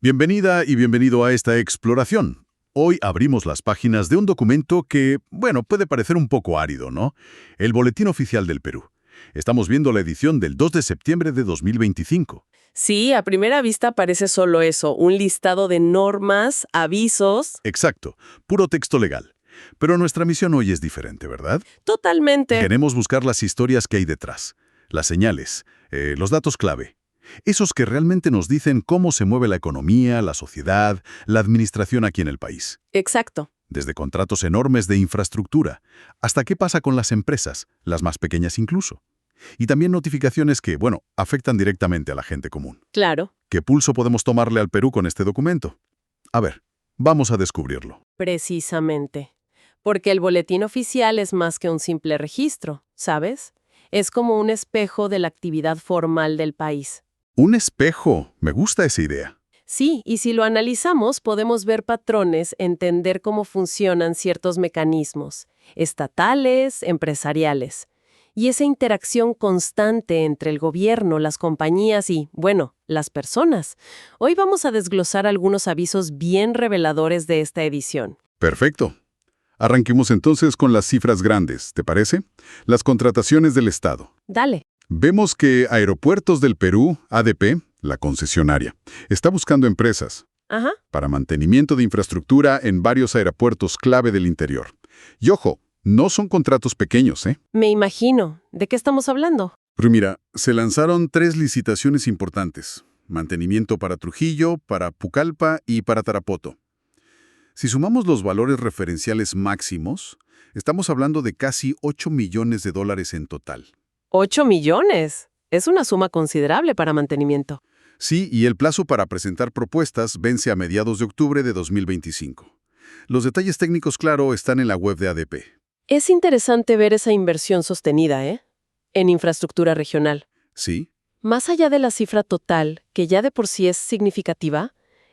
Bienvenida y bienvenido a esta exploración. Hoy abrimos las páginas de un documento que, bueno, puede parecer un poco árido, ¿no? El Boletín Oficial del Perú. Estamos viendo la edición del 2 de septiembre de 2025. Sí, a primera vista parece solo eso, un listado de normas, avisos. Exacto, puro texto legal. Pero nuestra misión hoy es diferente, ¿verdad? Totalmente. Queremos buscar las historias que hay detrás, las señales, los datos clave. Esos que realmente nos dicen cómo se mueve la economía, la sociedad, la administración aquí en el país. Exacto. Desde contratos enormes de infraestructura, hasta qué pasa con las empresas, las más pequeñas incluso. Y también notificaciones que, bueno, afectan directamente a la gente común. Claro. ¿Qué pulso podemos tomarle al Perú con este documento? A ver, vamos a descubrirlo. Precisamente. Porque el boletín oficial es más que un simple registro, ¿sabes? Es como un espejo de la actividad formal del país. Un espejo, me gusta esa idea. Sí, y si lo analizamos, podemos ver patrones, entender cómo funcionan ciertos mecanismos, estatales, empresariales. Y esa interacción constante entre el gobierno, las compañías y, bueno, las personas. Hoy vamos a desglosar algunos avisos bien reveladores de esta edición. Perfecto. Arranquemos entonces con las cifras grandes, ¿te parece? Las contrataciones del Estado. Dale. Vemos que Aeropuertos del Perú, ADP, la concesionaria, está buscando empresas Ajá. para mantenimiento de infraestructura en varios aeropuertos clave del interior. Y ojo, no son contratos pequeños, ¿eh? Me imagino. ¿De qué estamos hablando? Pero mira, se lanzaron 3 licitaciones importantes. Mantenimiento para Trujillo, para Pucallpa y para Tarapoto. Si sumamos los valores referenciales máximos, estamos hablando de casi 8 millones de dólares en total. ¡8 millones! Es una suma considerable para mantenimiento. Sí, y el plazo para presentar propuestas vence a mediados de octubre de 2025. Los detalles técnicos, claro, están en la web de ADP. Es interesante ver esa inversión sostenida, ¿eh? En infraestructura regional. ¿Sí? Más allá de la cifra total, que ya de por sí es significativa,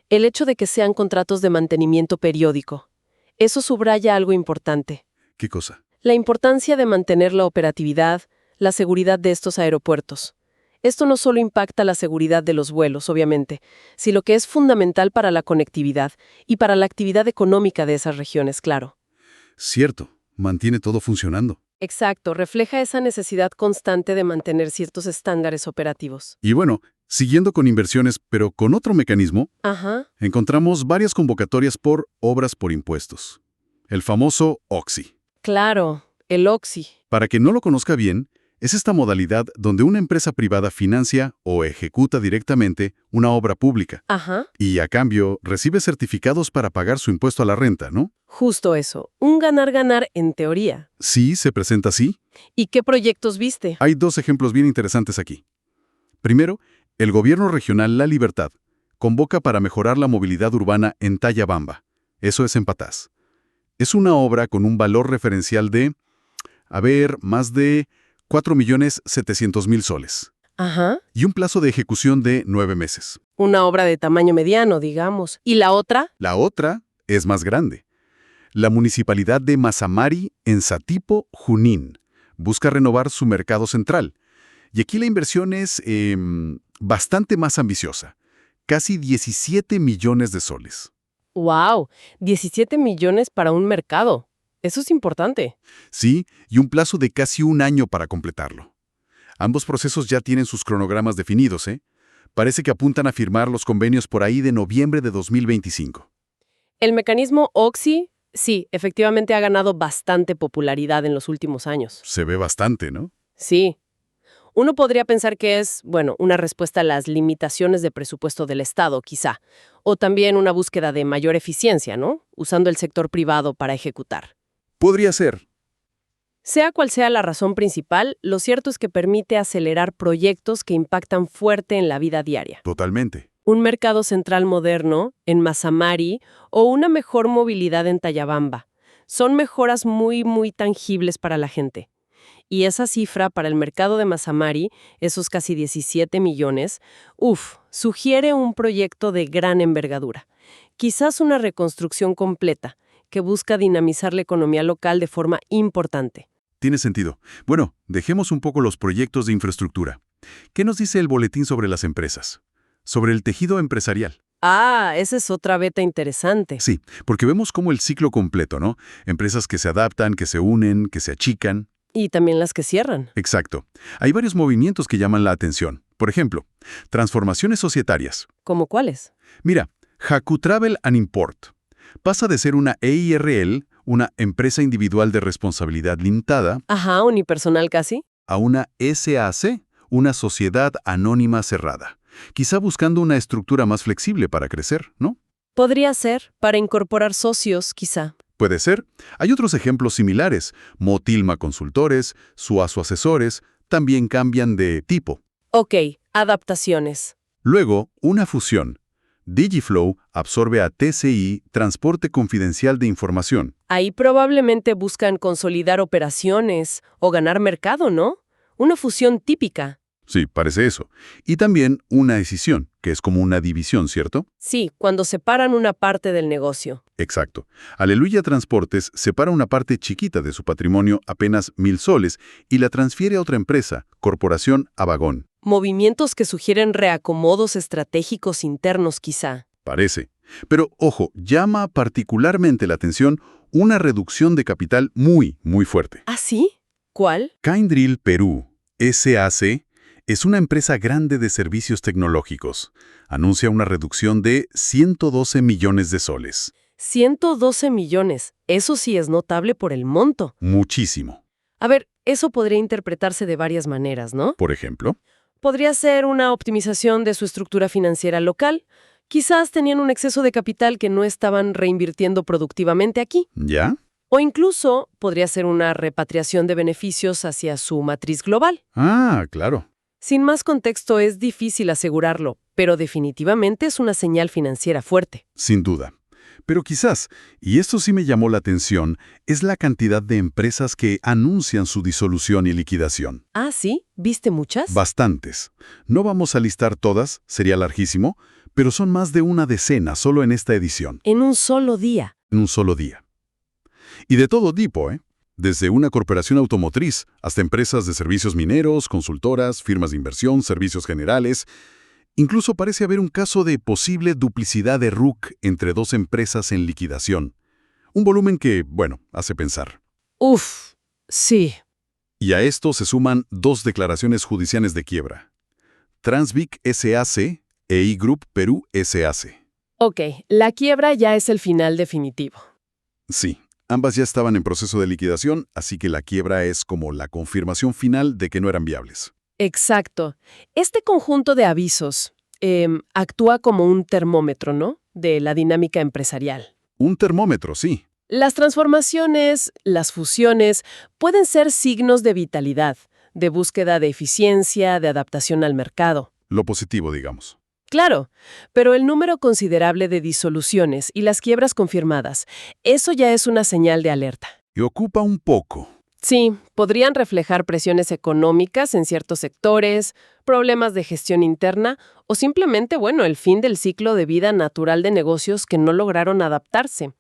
el hecho de que sean contratos de mantenimiento periódico. Eso subraya algo importante. ¿Qué cosa? La importancia de mantener la operatividad, la seguridad de estos aeropuertos. Esto no solo impacta la seguridad de los vuelos, obviamente, sino que es fundamental para la conectividad y para la actividad económica de esas regiones, claro. Cierto, mantiene todo funcionando. Exacto, refleja esa necesidad constante de mantener ciertos estándares operativos. Y bueno, siguiendo con inversiones, pero con otro mecanismo, Ajá. encontramos varias convocatorias por obras por impuestos. El famoso OXI. Claro, el OXI. Para quien no lo conozca bien, es esta modalidad donde una empresa privada financia o ejecuta directamente una obra pública Ajá. y a cambio recibe certificados para pagar su impuesto a la renta, ¿no? Justo eso. Un ganar-ganar en teoría. Sí, se presenta así. ¿Y qué proyectos viste? Hay 2 ejemplos bien interesantes aquí. Primero, el gobierno regional La Libertad convoca para mejorar la movilidad urbana en Tayabamba. Eso es en Patás. Es una obra con un valor referencial de, más de 4.700.000 soles. Ajá. Y un plazo de ejecución de 9 meses. Una obra de tamaño mediano, digamos. ¿Y la otra? La otra es más grande. La municipalidad de Mazamari, en Satipo, Junín, busca renovar su mercado central. Y aquí la inversión es bastante más ambiciosa. Casi 17 millones de soles. ¡Wow! 17 millones para un mercado. Eso es importante. Sí, y un plazo de casi un año para completarlo. Ambos procesos ya tienen sus cronogramas definidos, ¿eh? Parece que apuntan a firmar los convenios por ahí de noviembre de 2025. El mecanismo OXI, sí, efectivamente ha ganado bastante popularidad en los últimos años. Se ve bastante, ¿no? Sí. Uno podría pensar que es, bueno, una respuesta a las limitaciones de presupuesto del Estado, quizá. O también una búsqueda de mayor eficiencia, ¿no? Usando el sector privado para ejecutar. Podría ser. Sea cual sea la razón principal, lo cierto es que permite acelerar proyectos que impactan fuerte en la vida diaria. Totalmente. Un mercado central moderno, en Mazamari, o una mejor movilidad en Tayabamba. Son mejoras muy, muy tangibles para la gente. Y esa cifra para el mercado de Mazamari, esos casi 17 millones, sugiere un proyecto de gran envergadura. Quizás una reconstrucción completa, que busca dinamizar la economía local de forma importante. Tiene sentido. Bueno, dejemos un poco los proyectos de infraestructura. ¿Qué nos dice el boletín sobre las empresas? Sobre el tejido empresarial. Ah, esa es otra beta interesante. Sí, porque vemos como el ciclo completo, ¿no? Empresas que se adaptan, que se unen, que se achican. Y también las que cierran. Exacto. Hay varios movimientos que llaman la atención. Por ejemplo, transformaciones societarias. ¿Cómo cuáles? Mira, Haku Travel and Import pasa de ser una EIRL, una empresa individual de responsabilidad limitada, Ajá, unipersonal casi. a una SAC, una sociedad anónima cerrada, quizá buscando una estructura más flexible para crecer, ¿no? Podría ser, para incorporar socios, quizá. Puede ser. Hay otros ejemplos similares. Motilma Consultores, Suazo Asesores, también cambian de tipo. Ok, adaptaciones. Luego, una fusión. Digiflow absorbe a TCI, Transporte Confidencial de Información. Ahí probablemente buscan consolidar operaciones o ganar mercado, ¿no? Una fusión típica. Sí, parece eso. Y también una escisión, que es como una división, ¿cierto? Sí, cuando separan una parte del negocio. Exacto. Aleluya Transportes separa una parte chiquita de su patrimonio, apenas 1,000 soles, y la transfiere a otra empresa, Corporación Avagón. Movimientos que sugieren reacomodos estratégicos internos, quizá. Parece. Pero, ojo, llama particularmente la atención una reducción de capital muy, muy fuerte. ¿Ah, sí? ¿Cuál? Kyndryl Perú, SAC, es una empresa grande de servicios tecnológicos. Anuncia una reducción de 112 millones de soles. 112 millones. Eso sí es notable por el monto. Muchísimo. A ver, eso podría interpretarse de varias maneras, ¿no? Por ejemplo, Podría ser una optimización de su estructura financiera local. Quizás tenían un exceso de capital que no estaban reinvirtiendo productivamente aquí. ¿ya? O incluso podría ser una repatriación de beneficios hacia su matriz global. Ah, claro. Sin más contexto es difícil asegurarlo, pero definitivamente es una señal financiera fuerte. Sin duda. Pero quizás, y esto sí me llamó la atención, es la cantidad de empresas que anuncian su disolución y liquidación. Ah, ¿sí? ¿Viste muchas? Bastantes. No vamos a listar todas, sería larguísimo, pero son más de una decena solo en esta edición, En un solo día. en un solo día. Y de todo tipo, ¿eh? Desde una corporación automotriz hasta empresas de servicios mineros, consultoras, firmas de inversión, servicios generales. Incluso parece haber un caso de posible duplicidad de RUC entre dos empresas en liquidación. Un volumen que, bueno, hace pensar. Uf, sí. Y a esto se suman dos declaraciones judiciales de quiebra. Transvic SAC e I-Group Perú SAC. Ok, la quiebra ya es el final definitivo. Sí, ambas ya estaban en proceso de liquidación, así que la quiebra es como la confirmación final de que no eran viables. Exacto. Este conjunto de avisos actúa como un termómetro, ¿no? De la dinámica empresarial. Un termómetro, sí. Las transformaciones, las fusiones, pueden ser signos de vitalidad, de búsqueda de eficiencia, de adaptación al mercado. Lo positivo, digamos. Claro, pero el número considerable de disoluciones y las quiebras confirmadas, eso ya es una señal de alerta. Y ocupa un poco. Sí, podrían reflejar presiones económicas en ciertos sectores, problemas de gestión interna o simplemente, bueno, el fin del ciclo de vida natural de negocios que no lograron adaptarse.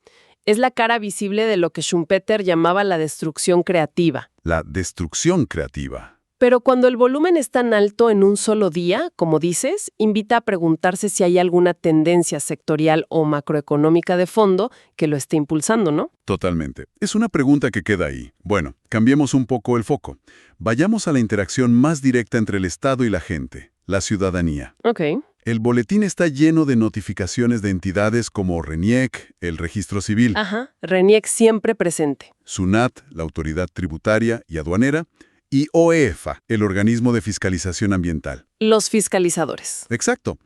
Es la cara visible de lo que Schumpeter llamaba la destrucción creativa. La destrucción creativa. Pero cuando el volumen es tan alto en un solo día, como dices, invita a preguntarse si hay alguna tendencia sectorial o macroeconómica de fondo que lo esté impulsando, ¿no? Totalmente. Es una pregunta que queda ahí. Bueno, cambiemos un poco el foco. Vayamos a la interacción más directa entre el Estado y la gente, la ciudadanía. Ok. El boletín está lleno de notificaciones de entidades como RENIEC, el Registro Civil, Ajá, RENIEC siempre presente. SUNAT, la Autoridad Tributaria y Aduanera, y OEFA, el Organismo de Fiscalización Ambiental. Los fiscalizadores. Exacto.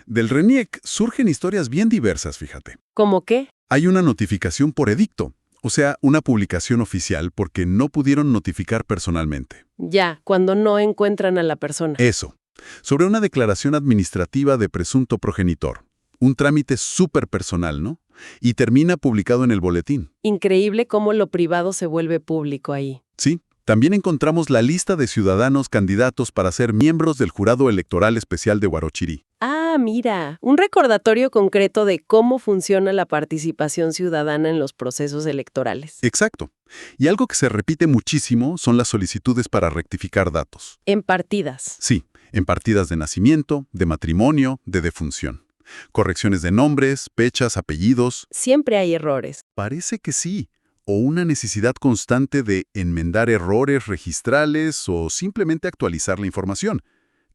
Del RENIEC surgen historias bien diversas, fíjate. ¿Cómo qué? Hay una notificación por edicto, o sea, una publicación oficial porque no pudieron notificar personalmente. Ya, cuando no encuentran a la persona. Eso. Sobre una declaración administrativa de presunto progenitor. Un trámite súper personal, ¿no? Y termina publicado en el boletín. Increíble cómo lo privado se vuelve público ahí. Sí. También encontramos la lista de ciudadanos candidatos para ser miembros del Jurado Electoral Especial de Huarochirí. Ah, mira, un recordatorio concreto de cómo funciona la participación ciudadana en los procesos electorales. Exacto. Y algo que se repite muchísimo son las solicitudes para rectificar datos. En partidas. Sí, en partidas de nacimiento, de matrimonio, de defunción. Correcciones de nombres, fechas, apellidos. Siempre hay errores. Parece que sí. O una necesidad constante de enmendar errores registrales o simplemente actualizar la información.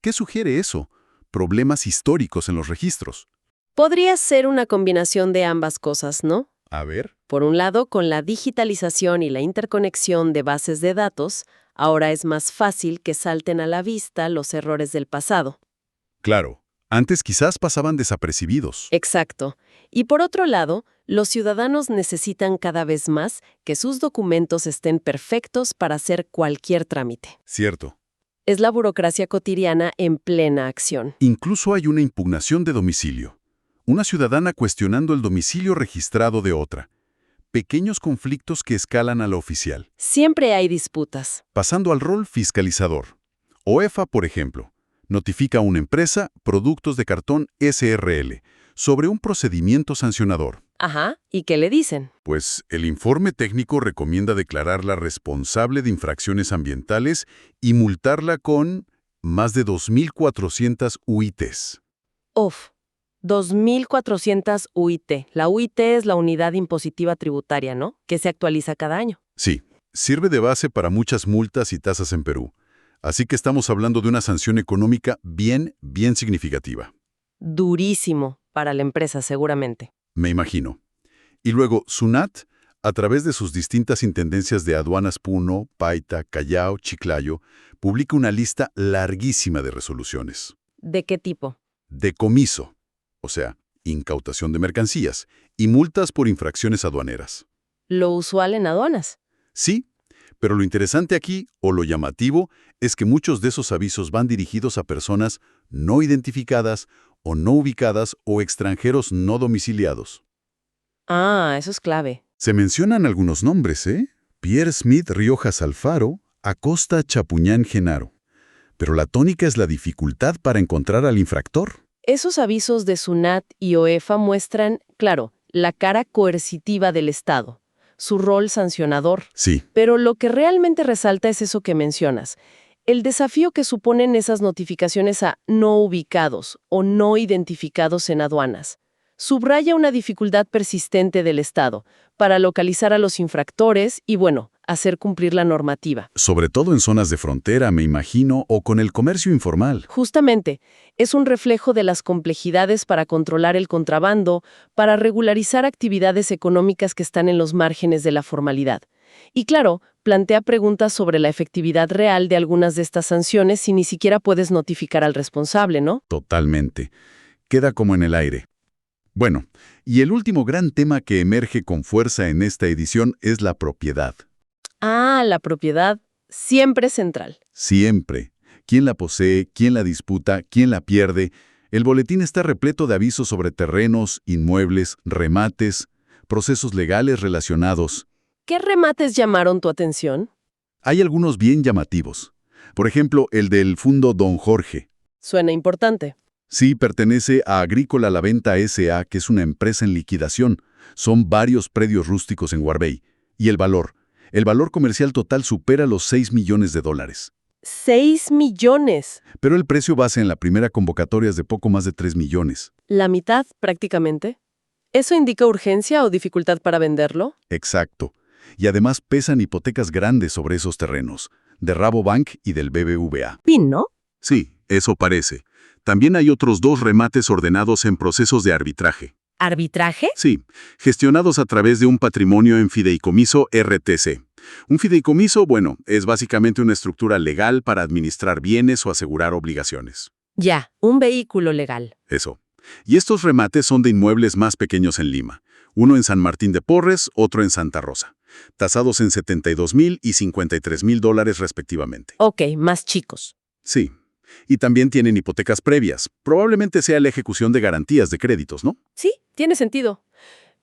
¿Qué sugiere eso? Problemas históricos en los registros. Podría ser una combinación de ambas cosas, ¿no? A ver. Por un lado, con la digitalización y la interconexión de bases de datos, ahora es más fácil que salten a la vista los errores del pasado. Claro. Antes quizás pasaban desapercibidos. Exacto. Y por otro lado, los ciudadanos necesitan cada vez más que sus documentos estén perfectos para hacer cualquier trámite. Cierto. Es la burocracia cotidiana en plena acción. Incluso hay una impugnación de domicilio. Una ciudadana cuestionando el domicilio registrado de otra. Pequeños conflictos que escalan a lo oficial. Siempre hay disputas. Pasando al rol fiscalizador. OEFA, por ejemplo, notifica a una empresa, Productos de Cartón SRL, sobre un procedimiento sancionador. Ajá, ¿y qué le dicen? Pues el informe técnico recomienda declararla responsable de infracciones ambientales y multarla con más de 2.400 UITs. Uf, 2.400 UIT. La UIT es la unidad impositiva tributaria, ¿no? Que se actualiza cada año. Sí, sirve de base para muchas multas y tasas en Perú. Así que estamos hablando de una sanción económica bien significativa. Durísimo para la empresa, seguramente. Me imagino. Y luego, SUNAT, a través de sus distintas intendencias de aduanas Puno, Paita, Callao, Chiclayo, publica una lista larguísima de resoluciones. ¿De qué tipo? Decomiso, o sea, incautación de mercancías, y multas por infracciones aduaneras. Lo usual en aduanas. Sí, pero lo interesante aquí, o lo llamativo, es que muchos de esos avisos van dirigidos a personas no identificadas o no ubicadas o extranjeros no domiciliados. Ah, eso es clave. Se mencionan algunos nombres, ¿eh? Pierre Smith Riojas Alfaro, Acosta Chapuñán Genaro. Pero la tónica es la dificultad para encontrar al infractor. Esos avisos de SUNAT y OEFA muestran, claro, la cara coercitiva del Estado, su rol sancionador. Sí, Pero lo que realmente resalta es eso que mencionas, el desafío que suponen esas notificaciones a no ubicados o no identificados en aduanas. Subraya una dificultad persistente del Estado para localizar a los infractores y, bueno, hacer cumplir la normativa. sobre todo en zonas de frontera, me imagino, o con el comercio informal. Justamente, es un reflejo de las complejidades para controlar el contrabando, para regularizar actividades económicas que están en los márgenes de la formalidad. Y claro, plantea preguntas sobre la efectividad real de algunas de estas sanciones si ni siquiera puedes notificar al responsable, ¿no? Totalmente. Queda como en el aire. Bueno, y el último gran tema que emerge con fuerza en esta edición es la propiedad. Ah, la propiedad, siempre central. Siempre. ¿Quién la posee? ¿Quién la disputa? ¿Quién la pierde? El boletín está repleto de avisos sobre terrenos, inmuebles, remates, procesos legales relacionados. ¿Qué remates llamaron tu atención? Hay algunos bien llamativos. Por ejemplo, el del Fundo Don Jorge. Suena importante. Sí, pertenece a Agrícola La Venta S.A., que es una empresa en liquidación. Son varios predios rústicos en Guarbey. Y el valor comercial total supera los 6 millones de dólares. 6 millones. Pero el precio base en la primera convocatoria es de poco más de 3 millones. La mitad, prácticamente. ¿Eso indica urgencia o dificultad para venderlo? Exacto. Y además pesan hipotecas grandes sobre esos terrenos, de Rabobank y del BBVA. PIN, ¿no? Sí, eso parece. También hay otros 2 remates ordenados en procesos de arbitraje. ¿Arbitraje? Sí, gestionados a través de un patrimonio en fideicomiso RTC. Un fideicomiso, bueno, es básicamente una estructura legal para administrar bienes o asegurar obligaciones. Ya, un vehículo legal. Eso. Y estos remates son de inmuebles más pequeños en Lima. Uno en San Martín de Porres, otro en Santa Rosa. Tasados en $72,000 y $53,000 respectivamente. Ok, más chicos. Sí. Y también tienen hipotecas previas. Probablemente sea la ejecución de garantías de créditos, ¿no? Sí, tiene sentido.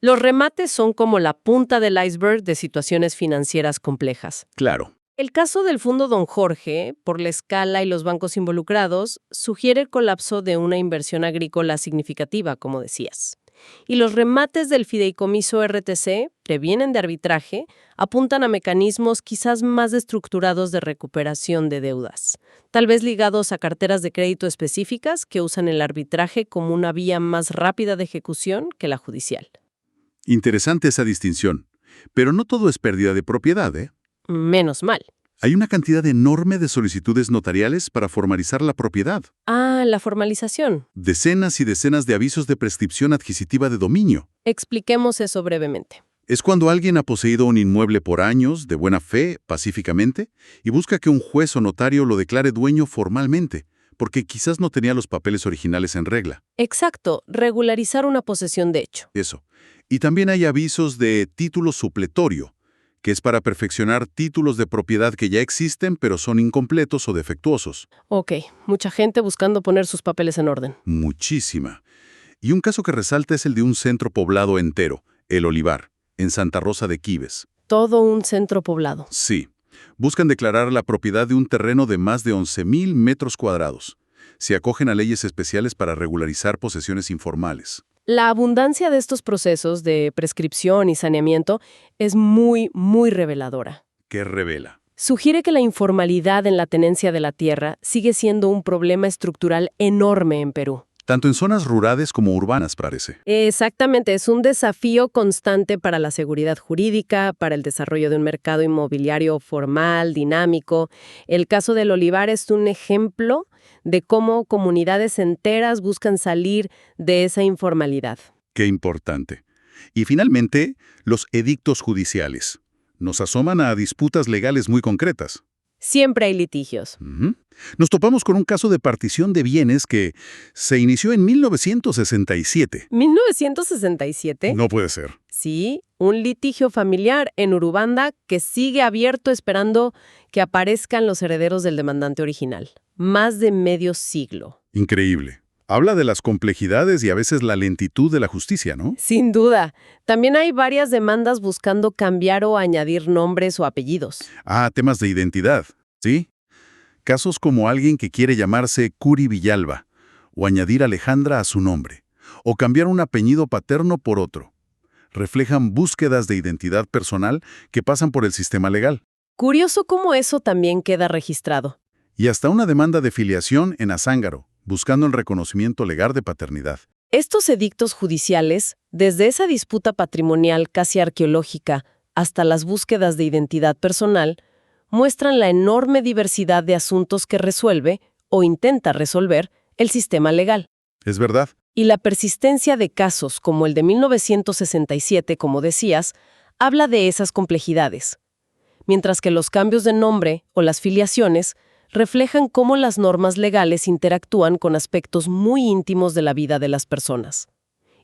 Los remates son como la punta del iceberg de situaciones financieras complejas. Claro. El caso del Fundo Don Jorge, por la escala y los bancos involucrados, sugiere el colapso de una inversión agrícola significativa, como decías. Y los remates del fideicomiso RTC, que vienen de arbitraje, apuntan a mecanismos quizás más estructurados de recuperación de deudas, tal vez ligados a carteras de crédito específicas que usan el arbitraje como una vía más rápida de ejecución que la judicial. Interesante esa distinción. Pero no todo es pérdida de propiedad, ¿eh? Menos mal. Hay una cantidad enorme de solicitudes notariales para formalizar la propiedad. Ah, la formalización. Decenas y decenas de avisos de prescripción adquisitiva de dominio. Expliquemos eso brevemente. Es cuando alguien ha poseído un inmueble por años, de buena fe, pacíficamente, y busca que un juez o notario lo declare dueño formalmente, porque quizás no tenía los papeles originales en regla. Exacto, regularizar una posesión de hecho. Eso. Y también hay avisos de título supletorio, que es para perfeccionar títulos de propiedad que ya existen pero son incompletos o defectuosos. Ok, mucha gente buscando poner sus papeles en orden. Muchísima. Y un caso que resalta es el de un centro poblado entero, El Olivar, en Santa Rosa de Quibes. Todo un centro poblado. Sí. Buscan declarar la propiedad de un terreno de más de 11,000 metros cuadrados. Se acogen a leyes especiales para regularizar posesiones informales. La abundancia de estos procesos de prescripción y saneamiento es muy, muy reveladora. ¿Qué revela? Sugiere que la informalidad en la tenencia de la tierra sigue siendo un problema estructural enorme en Perú. Tanto en zonas rurales como urbanas, parece. Exactamente, es un desafío constante para la seguridad jurídica, para el desarrollo de un mercado inmobiliario formal, dinámico. El caso del Olivar es un ejemplo de cómo comunidades enteras buscan salir de esa informalidad. Qué importante. Y finalmente, los edictos judiciales. Nos asoman a disputas legales muy concretas. Siempre hay litigios. Nos topamos con un caso de partición de bienes que se inició en 1967. ¿1967? No puede ser. Sí, un litigio familiar en Urubanda que sigue abierto esperando que aparezcan los herederos del demandante original. Más de medio siglo. Increíble. Habla de las complejidades y a veces la lentitud de la justicia, ¿no? Sin duda. También hay varias demandas buscando cambiar o añadir nombres o apellidos. Ah, temas de identidad, ¿sí? Casos como alguien que quiere llamarse Curi Villalba, o añadir Alejandra a su nombre, o cambiar un apellido paterno por otro. Reflejan búsquedas de identidad personal que pasan por el sistema legal. Curioso cómo eso también queda registrado. Y hasta una demanda de filiación en Azángaro, buscando el reconocimiento legal de paternidad. Estos edictos judiciales, desde esa disputa patrimonial casi arqueológica hasta las búsquedas de identidad personal, muestran la enorme diversidad de asuntos que resuelve o intenta resolver el sistema legal. Es verdad. Y la persistencia de casos como el de 1967, como decías, habla de esas complejidades. Mientras que los cambios de nombre o las filiaciones reflejan cómo las normas legales interactúan con aspectos muy íntimos de la vida de las personas.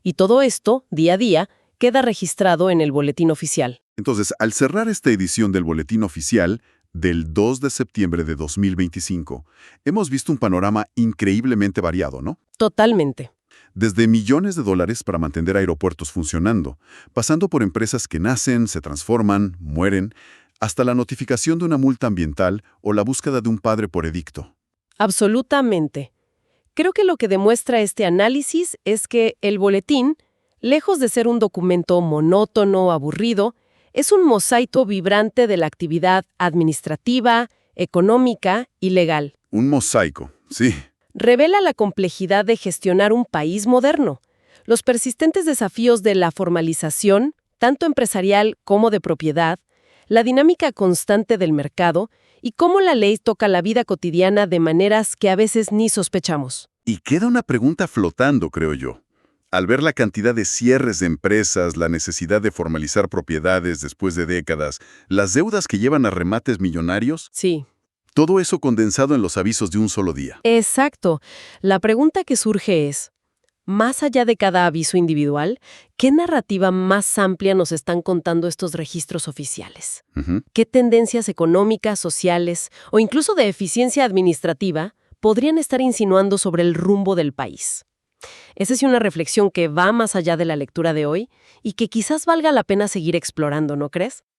Y todo esto, día a día, queda registrado en el Boletín Oficial. Entonces, al cerrar esta edición del Boletín Oficial del 2 de septiembre de 2025, hemos visto un panorama increíblemente variado, ¿no? Totalmente. Desde millones de dólares para mantener aeropuertos funcionando, pasando por empresas que nacen, se transforman, mueren, hasta la notificación de una multa ambiental o la búsqueda de un padre por edicto. Absolutamente. Creo que lo que demuestra este análisis es que el boletín, lejos de ser un documento monótono o aburrido, es un mosaico vibrante de la actividad administrativa, económica y legal. Un mosaico, sí. Revela la complejidad de gestionar un país moderno, los persistentes desafíos de la formalización, tanto empresarial como de propiedad, la dinámica constante del mercado y cómo la ley toca la vida cotidiana de maneras que a veces ni sospechamos. Y queda una pregunta flotando, creo yo. Al ver la cantidad de cierres de empresas, la necesidad de formalizar propiedades después de décadas, las deudas que llevan a remates millonarios, Sí. todo eso condensado en los avisos de un solo día. Exacto. La pregunta que surge es, más allá de cada aviso individual, ¿qué narrativa más amplia nos están contando estos registros oficiales? ¿Qué tendencias económicas, sociales o incluso de eficiencia administrativa podrían estar insinuando sobre el rumbo del país? Esa es una reflexión que va más allá de la lectura de hoy y que quizás valga la pena seguir explorando, ¿no crees?